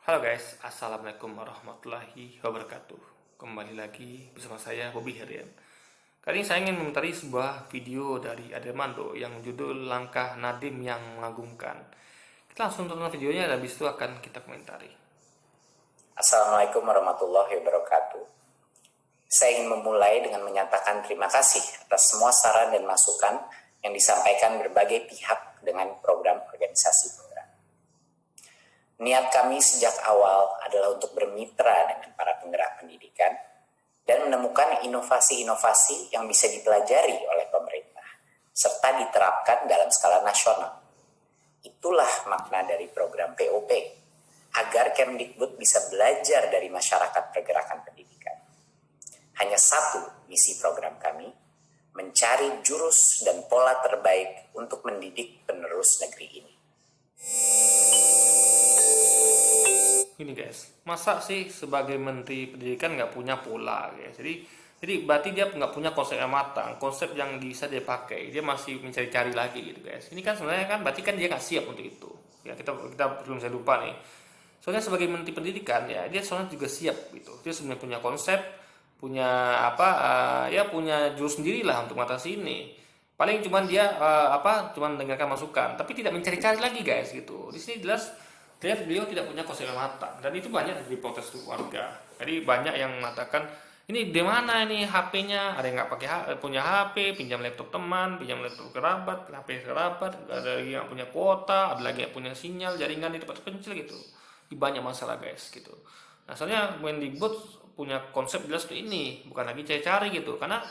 Halo guys, Assalamualaikum warahmatullahi wabarakatuh. Kembali lagi bersama saya Bobby Herian. Kali ini saya ingin mengomentari sebuah video dari Adelmando yang judul Langkah Nadiem yang Mengagumkan. Kita langsung tonton videonya dan habis itu akan kita komentari. Assalamualaikum warahmatullahi wabarakatuh. Saya ingin memulai dengan menyatakan terima kasih atas semua saran dan masukan yang disampaikan berbagai pihak dengan program organisasi penggerak. Niat kami sejak awal adalah untuk bermitra dengan para penggerak pendidikan dan menemukan inovasi-inovasi yang bisa dipelajari oleh pemerintah serta diterapkan dalam skala nasional. Itulah makna dari program POP, agar Kemdikbud bisa belajar dari masyarakat pergerakan pendidikan. Hanya satu misi program kami, mencari jurus dan pola terbaik untuk mendidik penerus negeri ini. Gini guys, masa sih sebagai Menteri Pendidikan nggak punya pola guys? Jadi berarti dia nggak punya konsep yang matang, konsep yang bisa dia pakai. Dia masih mencari-cari lagi gitu guys. Ini kan sebenarnya kan berarti kan dia nggak siap untuk itu. Ya kita belum saya lupa nih. Soalnya sebagai Menteri Pendidikan ya dia soalnya juga siap gitu. Dia sebenarnya punya konsep, punya punya jurus sendiri lah untuk mengatasi ini. Paling cuman dia cuman mendengarkan masukan, tapi tidak mencari-cari lagi guys gitu. Di sini jelas beliau tidak punya konsep yang matang dan itu banyak diprotes warga. Jadi banyak yang mengatakan ini di mana ini HP-nya, ada yang nggak pakai punya HP, pinjam laptop teman, pinjam laptop kerabat, HP kerabat, ada lagi yang punya kuota, ada lagi yang punya sinyal jaringan di tempat kecil gitu. Ini banyak masalah guys gitu. Nah soalnya Mendikbud punya konsep jelas tuh ini, bukan lagi cari-cari gitu, karena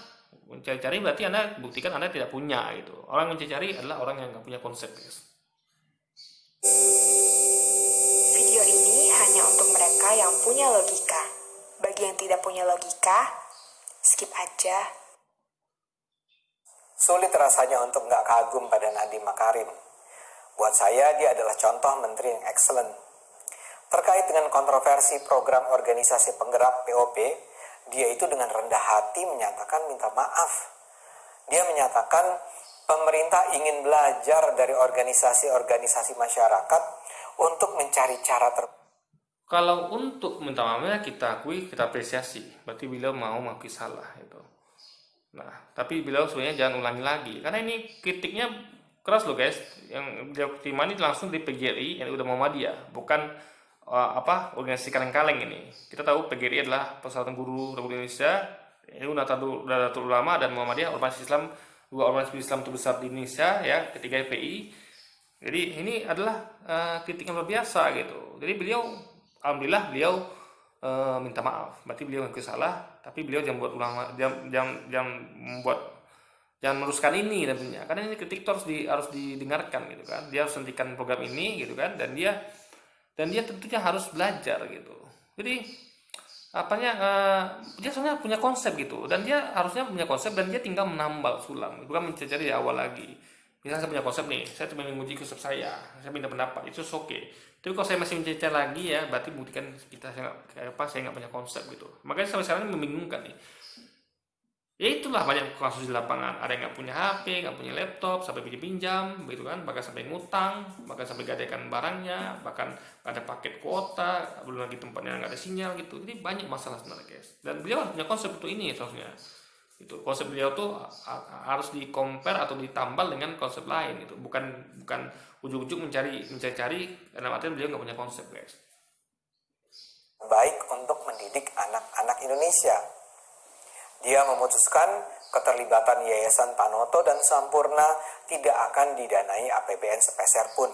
mencari-cari berarti anda buktikan anda tidak punya gitu. Orang yang mencari adalah orang yang nggak punya konsep guys. Video ini hanya untuk mereka yang punya logika. Bagi yang tidak punya logika, skip aja. Sulit rasanya untuk nggak kagum pada Nadiem Makarim. Buat saya, dia adalah contoh menteri yang excellent. Terkait dengan kontroversi program organisasi penggerak POP, dia itu dengan rendah hati menyatakan minta maaf. Dia menyatakan pemerintah ingin belajar dari organisasi-organisasi masyarakat untuk mencari cara Kalau untuk minta maafnya kita akui, kita apresiasi. Berarti beliau mau mengakui salah itu. Nah, tapi beliau sebenarnya jangan ulangi lagi karena ini kritiknya keras loh guys. Yang beliau terima ini langsung di PGRI yang udah Muhammadiyah, bukan organisasi kaleng-kaleng ini. Kita tahu PGRI adalah Persatuan Guru Republik Indonesia, ini Nahdlatul Ulama dan Muhammadiyah, ormas Islam, dua ormas Islam terbesar di Indonesia ya, ketiga FPI. Jadi ini adalah kritik yang luar biasa gitu. Jadi alhamdulillah beliau minta maaf. Berarti beliau yang salah, tapi beliau jangan buat ulang, jangan meneruskan ini tentunya. Karena ini kritik harus didengarkan gitu kan. Dia harus hentikan program ini gitu kan, dan dia tentunya harus belajar gitu. Jadi dia sebenarnya punya konsep gitu, dan dia harusnya punya konsep dan dia tinggal menambal sulam, bukan mencari dari awal lagi. Misalnya saya punya konsep nih, saya cuma menguji konsep saya minta pendapat, itu oke. Tapi kalau saya masih mencari lagi ya, berarti buktikan saya nggak punya konsep gitu. Makanya sampai sekarang ini membingungkan nih. Ya itulah banyak kasus di lapangan, ada yang nggak punya HP, nggak punya laptop, sampai pinjam gitu kan, bahkan sampai ngutang, bahkan sampai gadaikan barangnya, bahkan ada paket kuota, belum lagi tempatnya nggak ada sinyal gitu. Jadi banyak masalah sebenarnya guys. Dan beliau punya konsep untuk ini seharusnya. Itu konsep beliau tuh harus di-compare atau ditambal dengan konsep lain gitu, bukan ujung-ujung mencari karena artinya beliau nggak punya konsep guys. baik untuk mendidik anak-anak Indonesia. Dia memutuskan keterlibatan Yayasan Panoto dan Sampurna tidak akan didanai APBN sepeser pun,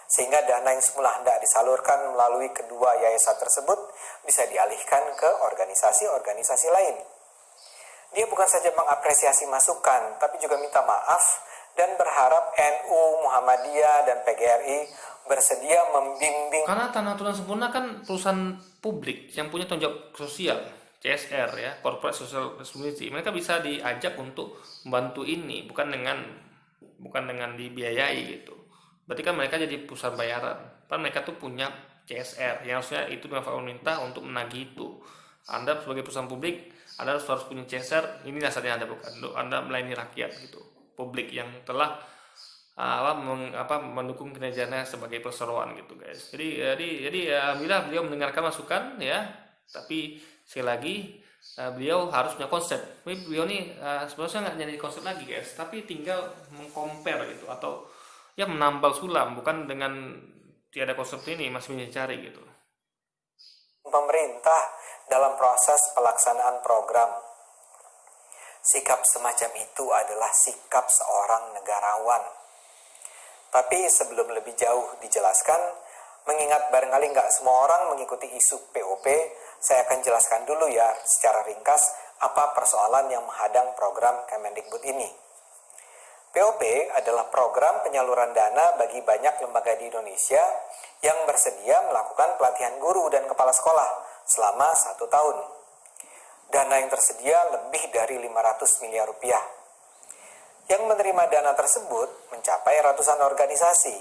sehingga dana yang semula hendak disalurkan melalui kedua yayasan tersebut bisa dialihkan ke organisasi-organisasi lain. Dia bukan saja mengapresiasi masukan, tapi juga minta maaf dan berharap NU, Muhammadiyah, dan PGRI bersedia membimbing. Karena Tanah Aturan Sempurna kan perusahaan publik yang punya tanggung jawab sosial, CSR ya, Corporate Social Responsibility. Mereka bisa diajak untuk membantu ini, bukan dengan dibiayai gitu. Berarti kan mereka jadi perusahaan bayaran. Kan mereka tuh punya CSR, yang harusnya itu dengan pemerintah untuk menagih itu. Anda sebagai perusahaan publik, Anda harus punya CSR. Ini dasarnya Anda bukan, Anda melayani rakyat gitu, publik yang telah mendukung kinerjanya sebagai perseroan gitu guys. Jadi alhamdulillah beliau mendengarkan masukan ya, tapi sekali lagi beliau harus punya konsep. Beliau nih sebenarnya nggak nyari konsep lagi guys, tapi tinggal mengcompare gitu, atau ya menambal sulam, bukan dengan tiada konsep ini masih mencari gitu. Pemerintah dalam proses pelaksanaan program. Sikap semacam itu adalah sikap seorang negarawan. Tapi sebelum lebih jauh dijelaskan, mengingat barangkali nggak semua orang mengikuti isu POP, saya akan jelaskan dulu ya secara ringkas apa persoalan yang menghadang program Kemendikbud ini. POP adalah program penyaluran dana bagi banyak lembaga di Indonesia yang bersedia melakukan pelatihan guru dan kepala sekolah selama 1 tahun. Dana yang tersedia lebih dari 500 miliar rupiah. Yang menerima dana tersebut mencapai ratusan organisasi.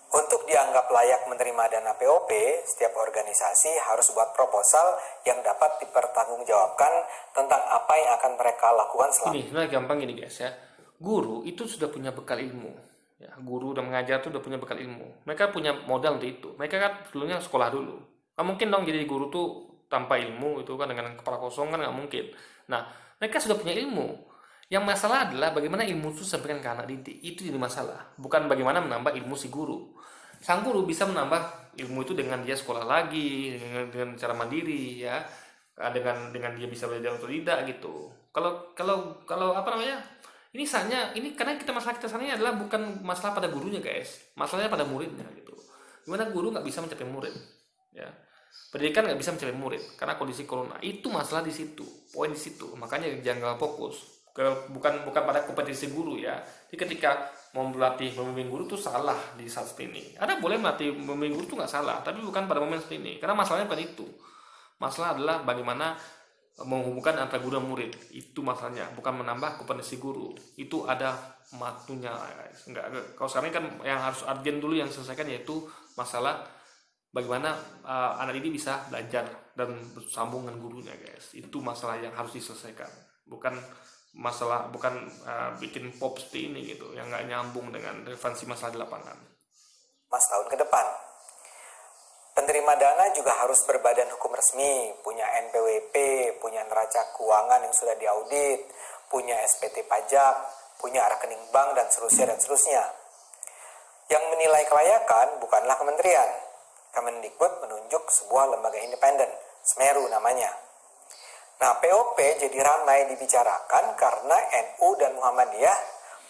Untuk dianggap layak menerima dana POP, setiap organisasi harus buat proposal yang dapat dipertanggungjawabkan tentang apa yang akan mereka lakukan selama. Ini sebenarnya gampang gini guys ya. Guru itu sudah punya bekal ilmu. Ya, guru dan mengajar itu sudah punya bekal ilmu. Mereka punya modal untuk itu. Mereka kan dulunya sekolah dulu. Nggak mungkin dong jadi guru tuh tanpa ilmu, itu kan dengan kepala kosong kan nggak mungkin. Nah, mereka sudah punya ilmu. Yang masalah adalah bagaimana ilmu itu disampaikan ke anak didik. Itu jadi masalah. Bukan bagaimana menambah ilmu si guru. Sang guru bisa menambah ilmu itu dengan dia sekolah lagi, dengan cara mandiri ya. Dengan dia bisa belajar atau tidak gitu. Kalau apa namanya? Ini karena masalah kita sana adalah bukan masalah pada gurunya guys, masalahnya pada muridnya gitu. Gimana guru nggak bisa mencapai murid, ya. Pendidikan nggak bisa mencapai murid karena kondisi corona. Itu masalah di situ, poin di situ. Makanya jangan fokus bukan pada kompetisi guru ya. Jadi ketika mau melatih membimbing guru tuh salah di saat seperti ini. Ada boleh melatih membimbing guru tuh nggak salah, tapi bukan pada momen seperti ini. Karena masalahnya bukan itu. Masalah adalah bagaimana menghubungkan antara guru dan murid. Itu masalahnya, bukan menambah kompetensi guru. Itu ada matunya guys. Enggak, kalau sekarang kan yang harus urgent dulu yang selesaikan yaitu masalah bagaimana anak didik bisa belajar dan bersambung dengan gurunya guys. Itu masalah yang harus diselesaikan. Bukan bikin pop seperti ini gitu yang nggak nyambung dengan relevansi masalah di lapangan. Mas tahun ke depan. Penerima dana juga harus berbadan hukum resmi, punya NPWP, punya neraca keuangan yang sudah diaudit, punya SPT pajak, punya rekening bank, dan seterusnya. Yang menilai kelayakan bukanlah kementerian. Kemendikbud menunjuk sebuah lembaga independen, Semeru namanya. Nah, POP jadi ramai dibicarakan karena NU dan Muhammadiyah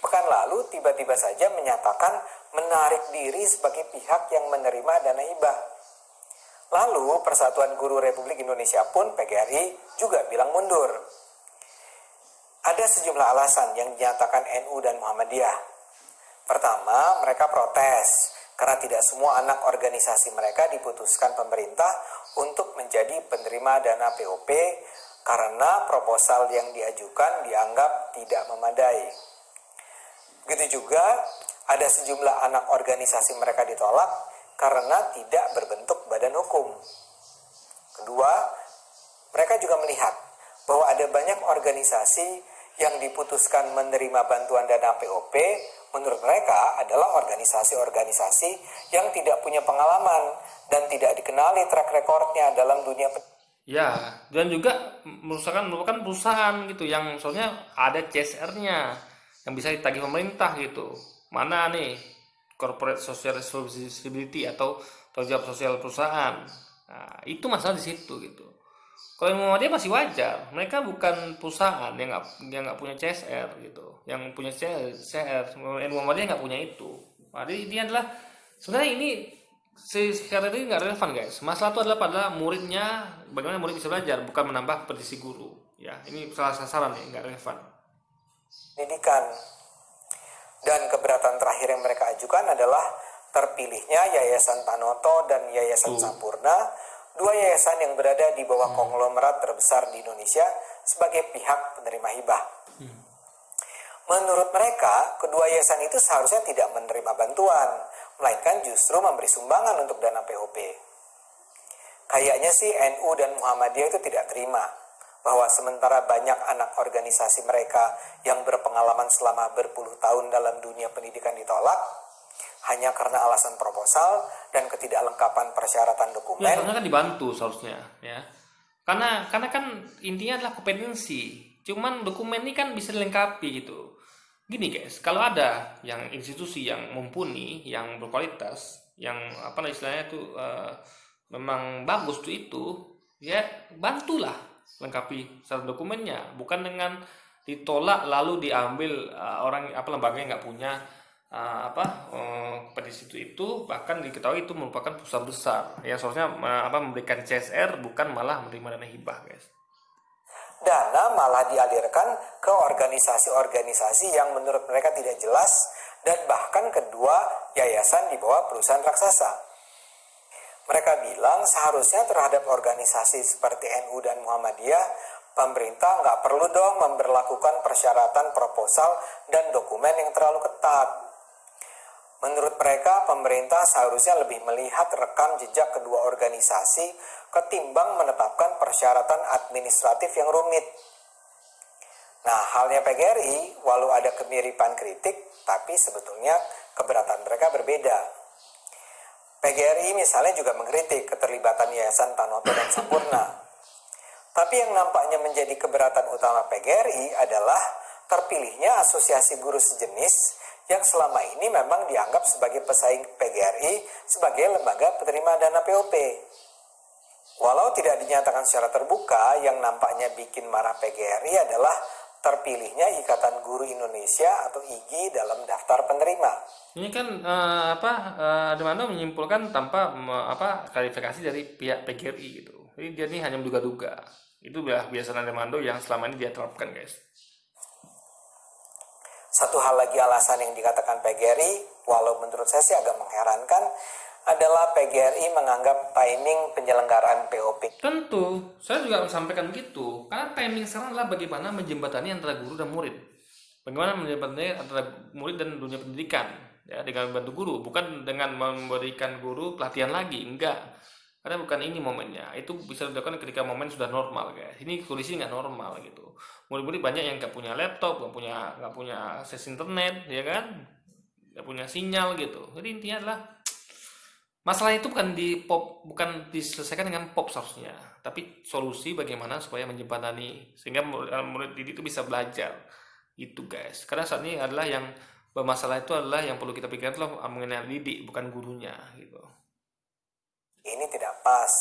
pekan lalu tiba-tiba saja menyatakan menarik diri sebagai pihak yang menerima dana hibah. Lalu Persatuan Guru Republik Indonesia pun PGRI juga bilang mundur. Ada sejumlah alasan yang dinyatakan NU dan Muhammadiyah. Pertama, mereka protes karena tidak semua anak organisasi mereka diputuskan pemerintah untuk menjadi penerima dana POP karena proposal yang diajukan dianggap tidak memadai. Begitu juga ada sejumlah anak organisasi mereka ditolak karena tidak berbentuk badan hukum. Kedua, mereka juga melihat bahwa ada banyak organisasi yang diputuskan menerima bantuan dana POP, menurut mereka adalah organisasi-organisasi yang tidak punya pengalaman dan tidak dikenali track recordnya dalam dunia Ya, dan juga merupakan perusahaan gitu yang soalnya ada CSR-nya yang bisa ditagih pemerintah gitu. Mana nih corporate social responsibility atau tanggung jawab sosial perusahaan. Nah, itu masalah di situ gitu. Kalau yang Muhammadiyah masih wajar, mereka bukan perusahaan yang nggak punya CSR gitu. Yang punya CSR, yang Muhammadiyah nggak punya itu. Jadi ini adalah sebenarnya ini secara ini nggak relevan guys. Masalah itu adalah pada muridnya, bagaimana murid bisa belajar, bukan menambah kompetisi guru. Ya, ini salah sasaran ya, nggak relevan. Pendidikan. Dan keberatan terakhir yang mereka ajukan adalah terpilihnya Yayasan Panoto dan Yayasan Sampurna, dua yayasan yang berada di bawah konglomerat terbesar di Indonesia sebagai pihak penerima hibah. Menurut mereka, kedua yayasan itu seharusnya tidak menerima bantuan, melainkan justru memberi sumbangan untuk dana POP. Kayaknya sih NU dan Muhammadiyah itu tidak terima. bahwa sementara banyak anak organisasi mereka yang berpengalaman selama berpuluh tahun dalam dunia pendidikan ditolak hanya karena alasan proposal dan ketidaklengkapan persyaratan Ya, dokumen. seharusnya kan dibantu seharusnya ya. Karena kan intinya adalah kompetensi. Cuman dokumen ini kan bisa dilengkapi gitu. Gini guys, kalau ada yang institusi yang mumpuni, yang berkualitas, yang apa istilahnya itu memang bagus tuh itu, ya bantulah lengkapi syarat dokumennya, bukan dengan ditolak lalu diambil orang apa lembaga yang nggak punya kompetisi itu, bahkan diketahui itu merupakan perusahaan besar yang seharusnya memberikan CSR, bukan malah menerima dana hibah guys. Dana malah dialirkan ke organisasi-organisasi yang menurut mereka tidak jelas dan bahkan kedua yayasan di bawah perusahaan raksasa. Mereka bilang seharusnya terhadap organisasi seperti NU dan Muhammadiyah, pemerintah nggak perlu dong memberlakukan persyaratan proposal dan dokumen yang terlalu ketat. Menurut mereka, pemerintah seharusnya lebih melihat rekam jejak kedua organisasi ketimbang menetapkan persyaratan administratif yang rumit. Nah, halnya PGRI, walau ada kemiripan kritik, tapi sebetulnya keberatan mereka berbeda. PGRI misalnya juga mengkritik keterlibatan Yayasan Tanoto dan Sampurna. Tapi yang nampaknya menjadi keberatan utama PGRI adalah terpilihnya asosiasi guru sejenis yang selama ini memang dianggap sebagai pesaing PGRI sebagai lembaga penerima dana POP. Walau tidak dinyatakan secara terbuka, yang nampaknya bikin marah PGRI adalah terpilihnya Ikatan Guru Indonesia atau IGI dalam daftar penerima. Ini kan Armando menyimpulkan tanpa klarifikasi dari pihak PGRI gitu. Jadi dia ini hanya menduga-duga. Itu biasanya Armando yang selama ini dia terapkan guys. Satu hal lagi alasan yang dikatakan PGRI, walau menurut saya sih agak mengherankan, adalah PGRI menganggap timing penyelenggaraan POP. Tentu, saya juga sampaikan begitu. Karena timing sekarang adalah bagaimana menjembatani antara guru dan murid. Bagaimana menjembatani antara murid dan dunia pendidikan. Ya, dengan membantu guru, bukan dengan memberikan guru pelatihan lagi, enggak. Karena bukan ini momennya. Itu bisa dilakukan ketika momen sudah normal, guys. Ini kondisi nggak normal gitu. Murid-murid banyak yang nggak punya laptop, nggak punya akses internet, ya kan? Nggak punya sinyal gitu. Jadi intinya adalah masalah itu bukan diselesaikan dengan pop seharusnya, tapi solusi bagaimana supaya menjembatani sehingga murid didik itu bisa belajar. Itu guys. Karena saat ini adalah yang bermasalah itu adalah yang perlu kita pikirkan adalah mengenai didik, bukan gurunya gitu. Ini tidak pas.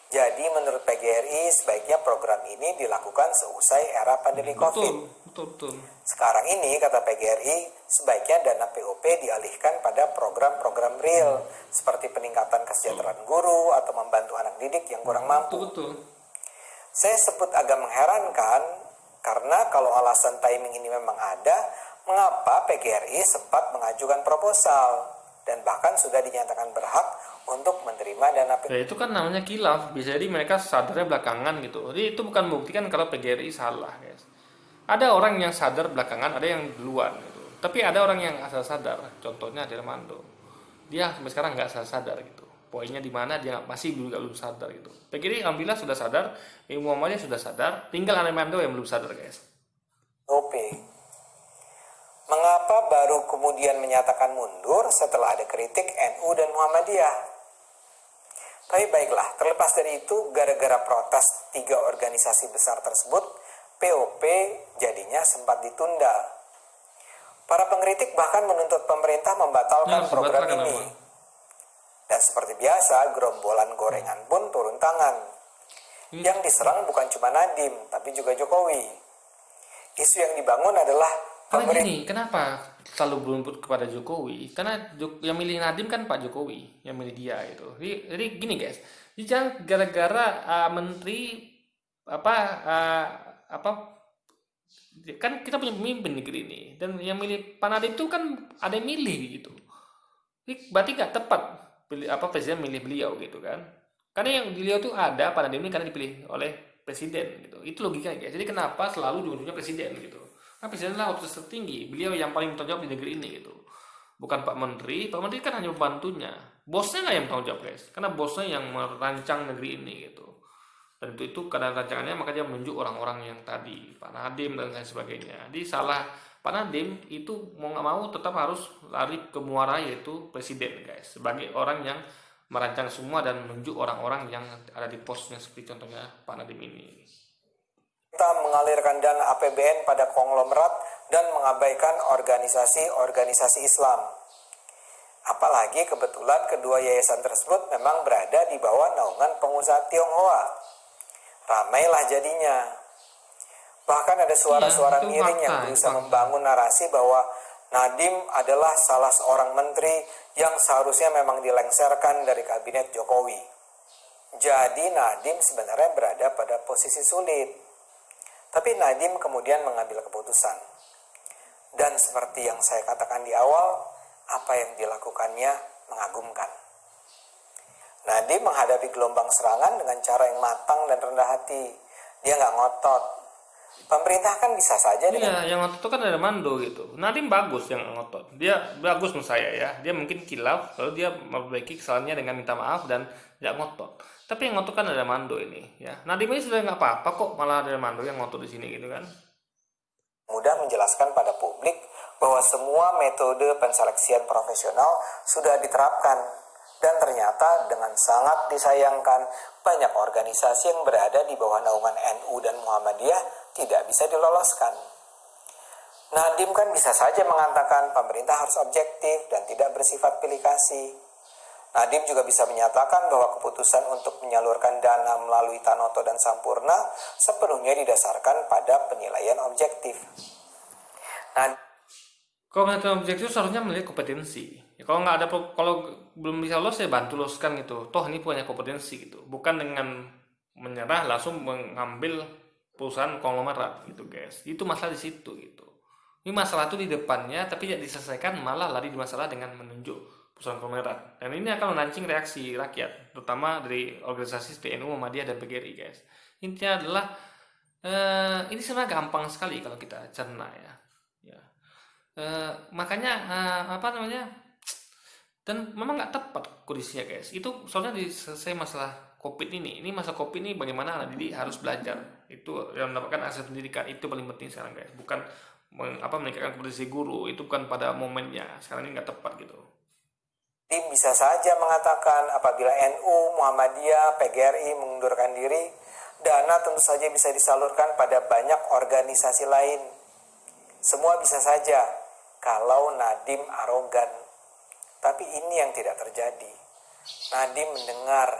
Jadi menurut PGRI sebaiknya program ini dilakukan seusai era pandemi COVID. Betul. Sekarang ini kata PGRI sebaiknya dana POP dialihkan pada program-program real seperti peningkatan kesejahteraan guru atau membantu anak didik yang kurang mampu. Betul. Saya sebut agak mengherankan karena kalau alasan timing ini memang ada, mengapa PGRI sempat mengajukan proposal dan bahkan sudah dinyatakan berhak untuk menerima dana POP. Ya itu kan namanya khilaf. Bisa jadi mereka sadarnya belakangan gitu. Jadi itu bukan bukti kan kalau PGRI salah guys. Ada orang yang sadar belakangan, ada yang duluan gitu. Tapi ada orang yang asal sadar. Contohnya Armando. Dia sampai sekarang nggak asal sadar gitu. Poinnya di mana dia masih belum sadar gitu. PGRI alhamdulillah sudah sadar, Muhammadiyah sudah sadar, tinggal Armando yang belum sadar guys. OP. Mengapa baru kemudian menyatakan mundur setelah ada kritik NU dan Muhammadiyah? Tapi baiklah, terlepas dari itu, gara-gara protes 3 organisasi besar tersebut, POP jadinya sempat ditunda. Para pengkritik bahkan menuntut pemerintah membatalkan program ini. Dan seperti biasa, gerombolan gorengan pun turun tangan. Yang diserang bukan cuma Nadiem, tapi juga Jokowi. Isu yang dibangun adalah Karena gini, kenapa selalu berumput kepada Jokowi? Karena yang milih Nadiem kan Pak Jokowi, yang milih dia itu. Jadi gini guys, jangan gara-gara menteri kan kita punya pemimpin negeri ini, dan yang milih Pak Nadiem itu kan ada yang milih gitu. Jadi berarti nggak tepat presiden milih beliau gitu kan? Karena yang beliau tuh ada Pak Nadiem ini karena dipilih oleh presiden gitu. Itu logikanya guys. Jadi kenapa selalu ujung-ujungnya presiden gitu? Nah, presiden adalah otoritas tertinggi, beliau yang paling bertanggung jawab di negeri ini gitu. Bukan Pak Menteri kan hanya pembantunya. Bosnya nggak yang bertanggung jawab guys, karena bosnya yang merancang negeri ini gitu. Dan itu kadang rancangannya maka dia menunjuk orang-orang yang tadi Pak Nadiem dan lain sebagainya. Jadi salah Pak Nadiem itu mau nggak mau tetap harus lari ke muara, yaitu presiden guys, sebagai orang yang merancang semua dan menunjuk orang-orang yang ada di posnya, seperti contohnya Pak Nadiem ini. Kita mengalirkan dana APBN pada konglomerat dan mengabaikan organisasi-organisasi Islam. Apalagi kebetulan kedua yayasan tersebut memang berada di bawah naungan pengusaha Tionghoa. Ramailah jadinya. Bahkan ada suara-suara itu miring fakta, yang itu berusaha fakta. membangun narasi bahwa Nadiem adalah salah seorang menteri yang seharusnya memang dilengsarkan dari kabinet Jokowi. Jadi Nadiem sebenarnya berada pada posisi sulit. Tapi Nadiem kemudian mengambil keputusan. Dan seperti yang saya katakan di awal, apa yang dilakukannya mengagumkan. Nadiem menghadapi gelombang serangan dengan cara yang matang dan rendah hati. Dia nggak ngotot. Pemerintah kan bisa saja dengan Iya, yang ngotot itu kan ada Mando gitu. Nadiem bagus yang ngotot. Dia bagus menurut saya ya. Dia mungkin kilaf, lalu dia memperbaiki kesalahannya dengan minta maaf dan tidak ngotot. Tapi yang ngotot kan ada Mando ini ya. Nadiem ini sudah nggak apa-apa kok, malah ada Mando yang ngotot di sini gitu kan. mudah menjelaskan pada publik bahwa semua metode penseleksian profesional sudah diterapkan. Dan ternyata dengan sangat disayangkan, banyak organisasi yang berada di bawah naungan NU dan Muhammadiyah tidak bisa diloloskan. Nadiem kan bisa saja mengatakan pemerintah harus objektif dan tidak bersifat pilih kasih. Nadiem juga bisa menyatakan bahwa keputusan untuk menyalurkan dana melalui Tanoto dan Sampurna sepenuhnya didasarkan pada penilaian objektif. Kalau melihat objektif seharusnya melihat kompetensi. Ya, kalau nggak ada, kalau belum bisa lolos saya bantu loloskan gitu. Toh ini punya kompetensi gitu. Bukan dengan menyerah langsung mengambil perusahaan konglomerat gitu guys. Itu masalah di situ gitu. Ini masalah itu di depannya, tapi tidak diselesaikan, malah lari di masalah dengan menunjuk perusahaan konglomerat. Dan ini akan memancing reaksi rakyat, terutama dari organisasi TNU, Muhammadiyah dan PGRI guys. Intinya adalah ini sebenarnya gampang sekali kalau kita cerna ya. Makanya apa namanya, dan memang nggak tepat kondisinya guys. Itu soalnya selesai masalah COVID ini masalah COVID ini bagaimana anak didik harus belajar, itu yang mendapatkan akses pendidikan, itu paling penting sekarang guys. Bukan meningkatkan kompetensi guru, itu bukan pada momennya, sekarang ini nggak tepat gitu. Tim bisa saja mengatakan apabila NU, Muhammadiyah, PGRI mengundurkan diri, dana tentu saja bisa disalurkan pada banyak organisasi lain. Semua bisa saja kalau Nadiem arogan. Tapi ini yang tidak terjadi. Nadiem mendengar.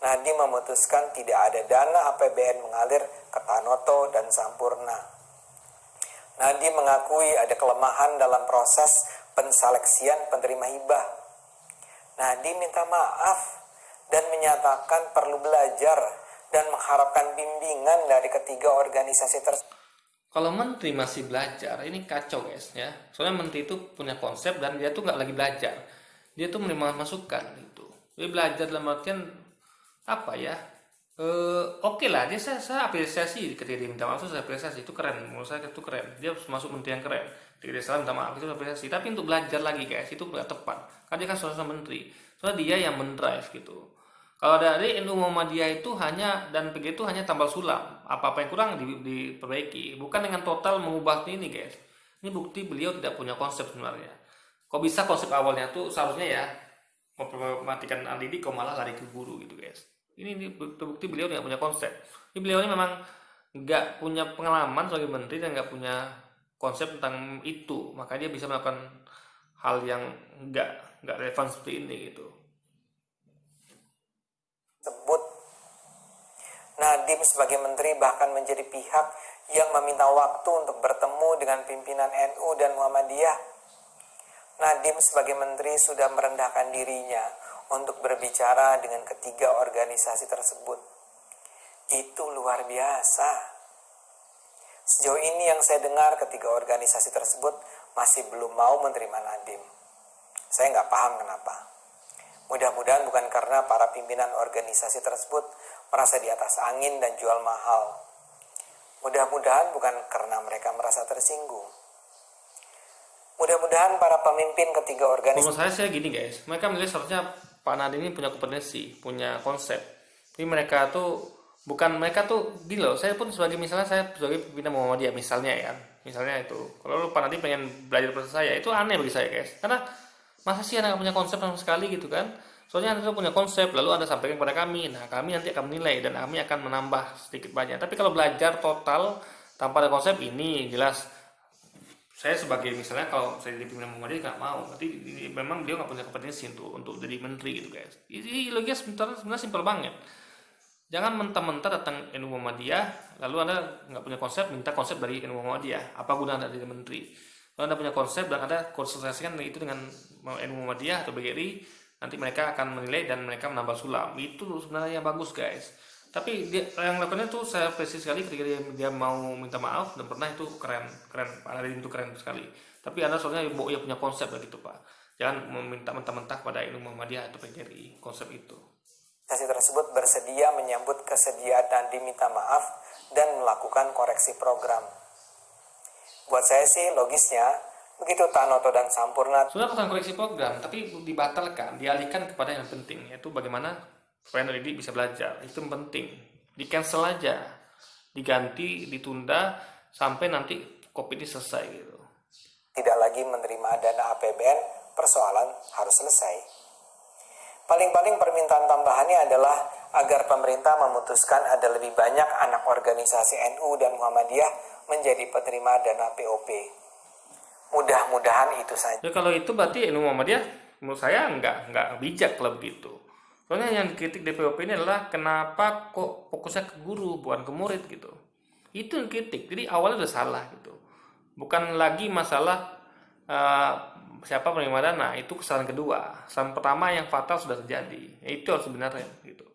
Nadiem memutuskan tidak ada dana APBN mengalir ke Tanoto dan Sampurna. Nadiem mengakui ada kelemahan dalam proses penseleksian penerima hibah. Nadiem minta maaf dan menyatakan perlu belajar dan mengharapkan bimbingan dari ketiga organisasi tersebut. Kalau menteri masih belajar, ini kacau guys ya. Soalnya menteri itu punya konsep dan dia tuh nggak lagi belajar. Dia tuh menerima masukan gitu. Dia belajar dalam artian apa ya? Oke lah, saya apresiasi ketika dia minta maaf, saya apresiasi, itu keren, menurut saya itu keren. Dia masuk menteri yang keren. Ketika dia salah minta maaf, itu apresiasi. Tapi untuk belajar lagi guys, itu nggak tepat. Karena dia kan seorang menteri. Soalnya dia yang mendrive gitu. Kalau dari NU Muhammadiyah itu hanya dan PG itu hanya tambal sulam, apa-apa yang kurang diperbaiki, bukan dengan total mengubah ini guys. Ini bukti beliau tidak punya konsep sebenarnya. Kok bisa konsep awalnya tuh seharusnya ya memperhatikan didik, kok malah lari ke guru gitu guys. Ini bukti beliau tidak punya konsep. Ini beliau ini memang nggak punya pengalaman sebagai menteri dan nggak punya konsep tentang itu, maka dia bisa melakukan hal yang nggak relevan seperti ini gitu. Nadiem sebagai menteri bahkan menjadi pihak yang meminta waktu untuk bertemu dengan pimpinan NU dan Muhammadiyah. Nadiem sebagai menteri sudah merendahkan dirinya untuk berbicara dengan ketiga organisasi tersebut. Itu luar biasa. Sejauh ini yang saya dengar ketiga organisasi tersebut masih belum mau menerima Nadiem. Saya nggak paham kenapa. Mudah-mudahan bukan karena para pimpinan organisasi tersebut merasa di atas angin dan jual mahal. Mudah-mudahan bukan karena mereka merasa tersinggung. Mudah-mudahan para pemimpin ketiga organisasi... Menurut saya gini guys, mereka melihat seharusnya Pak Nadiem ini punya kompetensi, punya konsep. Jadi mereka tuh bukan mereka tuh gini loh, saya pun sebagai misalnya saya sebagai pimpinan Muhammadiyah misalnya ya, misalnya itu kalau lu nanti pengen belajar seperti saya, itu aneh bagi saya guys, karena masa sih anda nggak punya konsep sama sekali gitu kan. Soalnya anda punya konsep lalu anda sampaikan kepada kami, nah kami nanti akan menilai dan kami akan menambah sedikit banyak. Tapi kalau belajar total tanpa ada konsep, ini jelas saya sebagai misalnya kalau saya jadi pimpinan Muhammadiyah nggak mau, nanti memang dia nggak punya kompetensi untuk jadi menteri gitu guys. Ini logiknya sebenarnya simpel banget. Jangan mentah-mentah datang NU Muhammadiyah lalu anda nggak punya konsep, minta konsep dari NU Muhammadiyah, apa guna anda jadi menteri? Kalau anda punya konsep dan ada konsultasikan itu dengan NU Muhammadiyah atau BGRI, nanti mereka akan menilai dan mereka menambah sulam. Itu sebenarnya yang bagus guys. Tapi dia, yang lakukannya tuh saya apresiasi sekali ketika dia mau minta maaf dan pernah, itu keren Pak Nadiem itu keren sekali. Tapi anda soalnya ya punya konsep begitu Pak. Jangan meminta mentah-mentah pada NU Muhammadiyah atau PGRI konsep itu. Organisasi tersebut bersedia menyambut kesediaan dan diminta maaf dan melakukan koreksi program. Buat saya sih logisnya, begitu Tanoto dan Sampurna Sudah melakukan koreksi program, tapi dibatalkan, dialihkan kepada yang penting, yaitu bagaimana supaya didik bisa belajar. Itu yang penting. Di cancel aja, diganti, ditunda sampai nanti COVID ini selesai gitu. tidak lagi menerima dana APBN, persoalan harus selesai. Paling-paling permintaan tambahannya adalah agar pemerintah memutuskan ada lebih banyak anak organisasi NU dan Muhammadiyah menjadi penerima dana POP. Mudah-mudahan itu saja. Ya kalau itu berarti NU Muhammadiyah menurut saya nggak bijak kalau begitu. Soalnya yang dikritik DPOP ini adalah kenapa kok fokusnya ke guru bukan ke murid gitu. Itu yang kritik. Jadi awalnya udah salah gitu. Bukan lagi masalah siapa penerima dana, itu kesalahan kedua. Kesalahan pertama yang fatal sudah terjadi. Ya, itu harus sebenarnya gitu.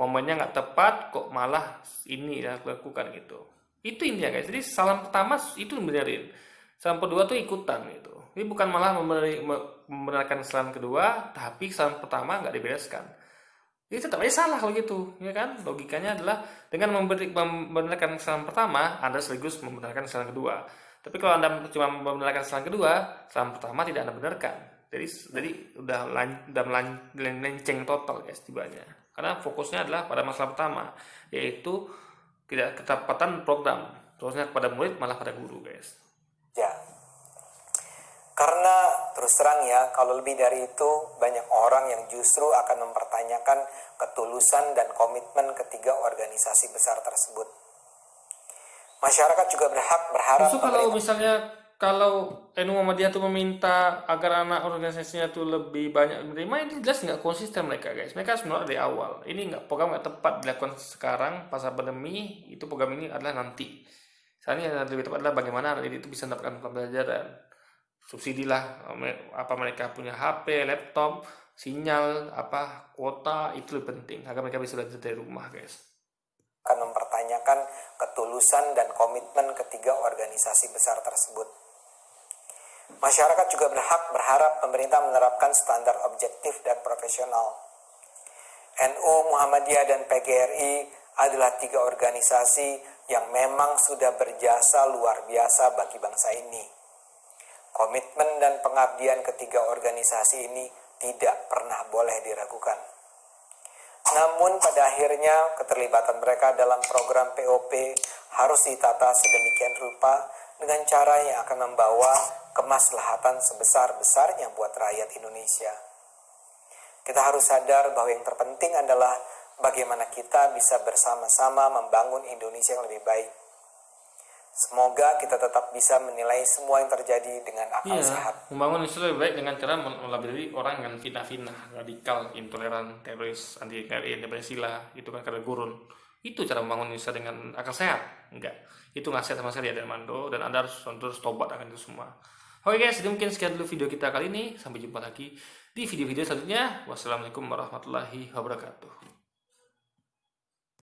Momennya nggak tepat kok malah ini dilakukan gitu. Itu intinya guys. Jadi kesalahan pertama itu benerin. Kesalahan kedua tuh ikutan gitu. Ini bukan malah membenarkan kesalahan kedua, tapi kesalahan pertama nggak dibereskan. Ini tetap aja salah kalau gitu, ya kan? Logikanya adalah dengan membenarkan kesalahan pertama, Anda sekaligus membenarkan kesalahan kedua. Tapi kalau Anda cuma membenarkan kesalahan kedua, kesalahan pertama tidak Anda benarkan. Jadi udah melenceng total guys tibanya. Karena fokusnya adalah pada masalah pertama, yaitu tidak ketepatan program. Terusnya kepada murid malah pada guru guys. Ya. Karena terus terang ya, kalau lebih dari itu banyak orang yang justru akan mempertanyakan ketulusan dan komitmen ketiga organisasi besar tersebut. Masyarakat juga berharap Justru kalau misalnya kalau NU Muhammadiyah tuh meminta agar anak organisasinya tuh lebih banyak menerima, ini jelas nggak konsisten mereka guys. Mereka sebenarnya dari awal ini program nggak tepat dilakukan sekarang pasca pandemi. Itu program ini adalah nanti. Saat ini yang lebih tepat adalah bagaimana anak itu bisa mendapatkan pembelajaran. Subsidi lah, apa mereka punya HP, laptop, sinyal, apa kuota, itu lebih penting agar mereka bisa belajar dari rumah guys. Akan mempertanyakan ketulusan dan komitmen ketiga organisasi besar tersebut. Masyarakat juga berharap pemerintah menerapkan standar objektif dan profesional. NU, Muhammadiyah, dan PGRI adalah tiga organisasi yang memang sudah berjasa luar biasa bagi bangsa ini. Komitmen dan pengabdian ketiga organisasi ini tidak pernah boleh diragukan. Namun pada akhirnya keterlibatan mereka dalam program POP harus ditata sedemikian rupa dengan cara yang akan membawa kemaslahatan sebesar-besarnya buat rakyat Indonesia. Kita harus sadar bahwa yang terpenting adalah bagaimana kita bisa bersama-sama membangun Indonesia yang lebih baik. Semoga kita tetap bisa menilai semua yang terjadi dengan akal sehat. Membangun Indonesia lebih baik dengan cara melabeli orang dengan fitnah-fitnah, radikal, intoleran, teroris, anti NKRI, anti Pancasila, itu kan kada gurun. Itu cara membangun Indonesia dengan akal sehat. Enggak. Itu nggak sehat sama sekali ada Mando, dan Anda harus tobat akan itu semua. Oke guys, jadi mungkin sekian dulu video kita kali ini. Sampai jumpa lagi di video-video selanjutnya. Wassalamualaikum warahmatullahi wabarakatuh.